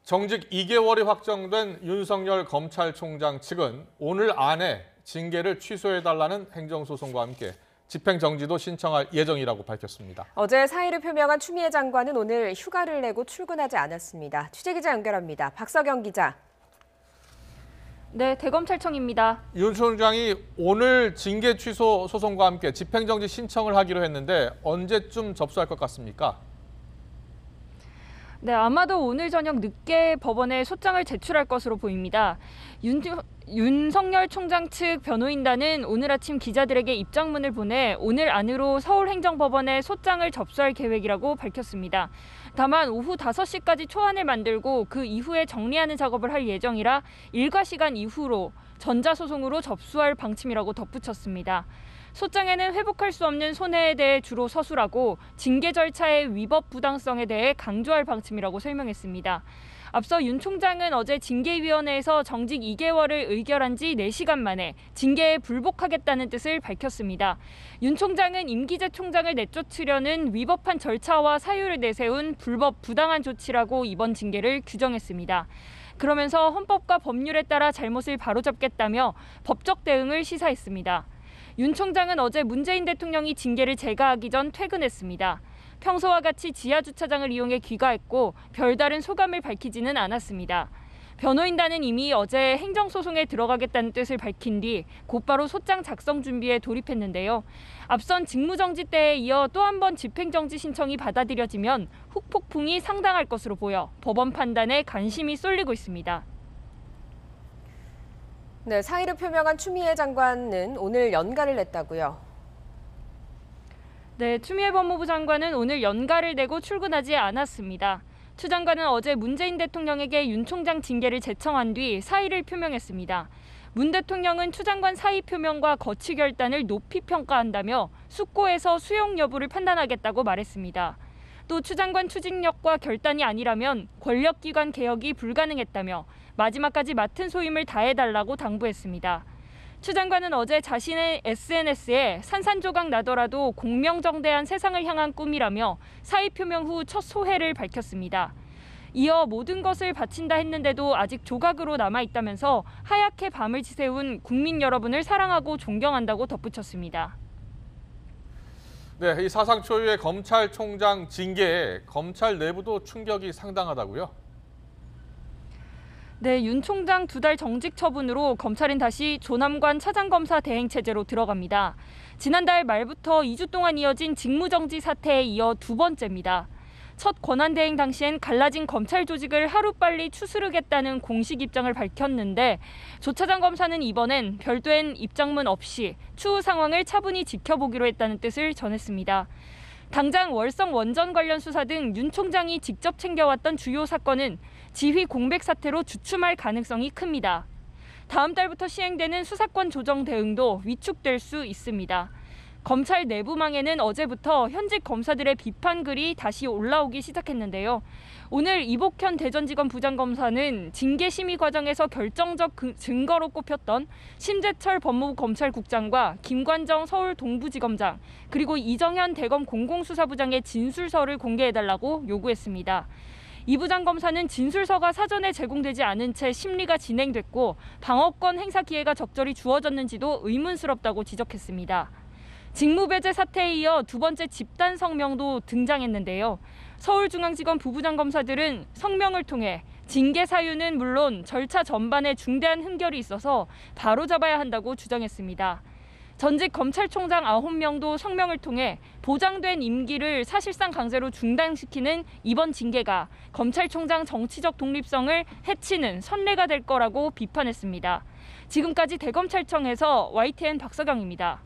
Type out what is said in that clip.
정직 2개월이 확정된 윤석열 검찰총장 측은 오늘 안에 징계를 취소해달라는 행정소송과 함께 집행정지도 신청할 예정이라고 밝혔습니다. 어제 사의를 표명한 추미애 장관은 오늘 휴가를 내고 출근하지 않았습니다. 취재기자 연결합니다. 박석영 기자. 네, 대검찰청입니다. 윤 총장이 오늘 징계 취소 소송과 함께 집행정지 신청을 하기로 했는데 언제쯤 접수할 것 같습니까? 네, 아마도 오늘 저녁 늦게 법원에 소장을 제출할 것으로 보입니다. 윤석열 총장 측 변호인단은 오늘 아침 기자들에게 입장문을 보내 오늘 안으로 서울행정법원에 소장을 접수할 계획이라고 밝혔습니다. 다만 오후 5시까지 초안을 만들고 그 이후에 정리하는 작업을 할 예정이라 일과 시간 이후로 전자소송으로 접수할 방침이라고 덧붙였습니다. 소장에는 회복할 수 없는 손해에 대해 주로 서술하고 징계 절차의 위법 부당성에 대해 강조할 방침이라고 설명했습니다. 앞서 윤 총장은 어제 징계위원회에서 정직 2개월을 의결한 지 4시간 만에 징계에 불복하겠다는 뜻을 밝혔습니다. 윤 총장은 임기재 총장을 내쫓으려는 위법한 절차와 사유를 내세운 불법 부당한 조치라고 이번 징계를 규정했습니다. 그러면서 헌법과 법률에 따라 잘못을 바로잡겠다며 법적 대응을 시사했습니다. 윤 총장은 어제 문재인 대통령이 징계를 제거하기 전 퇴근했습니다. 평소와 같이 지하주차장을 이용해 귀가했고 별다른 소감을 밝히지는 않았습니다. 변호인단은 이미 어제 행정소송에 들어가겠다는 뜻을 밝힌 뒤 곧바로 소장 작성 준비에 돌입했는데요. 앞선 직무정지 때에 이어 또 한 번 집행정지 신청이 받아들여지면 후폭풍이 상당할 것으로 보여 법원 판단에 관심이 쏠리고 있습니다. 네, 사의를 표명한 추미애 장관은 오늘 연가를 냈다고요. 네, 추미애 법무부 장관은 오늘 연가를 내고 출근하지 않았습니다. 추 장관은 어제 문재인 대통령에게 윤 총장 징계를 제청한 뒤 사의를 표명했습니다. 문 대통령은 추 장관 사의 표명과 거취 결단을 높이 평가한다며 숙고해서 수용 여부를 판단하겠다고 말했습니다. 또 추 장관 추진력과 결단이 아니라면 권력기관 개혁이 불가능했다며 마지막까지 맡은 소임을 다해달라고 당부했습니다. 추 장관은 어제 자신의 SNS에 산산조각 나더라도 공명정대한 세상을 향한 꿈이라며 사의 표명 후 첫 소회를 밝혔습니다. 이어 모든 것을 바친다 했는데도 아직 조각으로 남아있다면서 하얗게 밤을 지새운 국민 여러분을 사랑하고 존경한다고 덧붙였습니다. 네, 이 사상 초유의 검찰총장 징계에 검찰 내부도 충격이 상당하다고요? 네, 윤 총장 2달 정직 처분으로 검찰은 다시 조남관 차장검사 대행체제로 들어갑니다. 지난달 말부터 2주 동안 이어진 직무정지 사태에 이어 2번째입니다. 첫 권한대행 당시엔 갈라진 검찰 조직을 하루빨리 추스르겠다는 공식 입장을 밝혔는데 조 차장 검사는 이번엔 별도의 입장문 없이 추후 상황을 차분히 지켜보기로 했다는 뜻을 전했습니다. 당장 월성 원전 관련 수사 등 윤 총장이 직접 챙겨왔던 주요 사건은 지휘 공백 사태로 주춤할 가능성이 큽니다. 다음 달부터 시행되는 수사권 조정 대응도 위축될 수 있습니다. 검찰 내부망에는 어제부터 현직 검사들의 비판글이 다시 올라오기 시작했는데요. 오늘 이복현 대전지검 부장검사는 징계 심의 과정에서 결정적 증거로 꼽혔던 심재철 법무부 검찰국장과 김관정 서울 동부지검장 그리고 이정현 대검 공공수사부장의 진술서를 공개해달라고 요구했습니다. 이 부장검사는 진술서가 사전에 제공되지 않은 채 심리가 진행됐고 방어권 행사 기회가 적절히 주어졌는지도 의문스럽다고 지적했습니다. 직무배제 사태에 이어 2번째 집단 성명도 등장했는데요. 서울중앙지검 부부장 검사들은 성명을 통해 징계 사유는 물론 절차 전반에 중대한 흠결이 있어서 바로잡아야 한다고 주장했습니다. 전직 검찰총장 9명도 성명을 통해 보장된 임기를 사실상 강제로 중단시키는 이번 징계가 검찰총장 정치적 독립성을 해치는 선례가 될 거라고 비판했습니다. 지금까지 대검찰청에서 YTN 박석영입니다.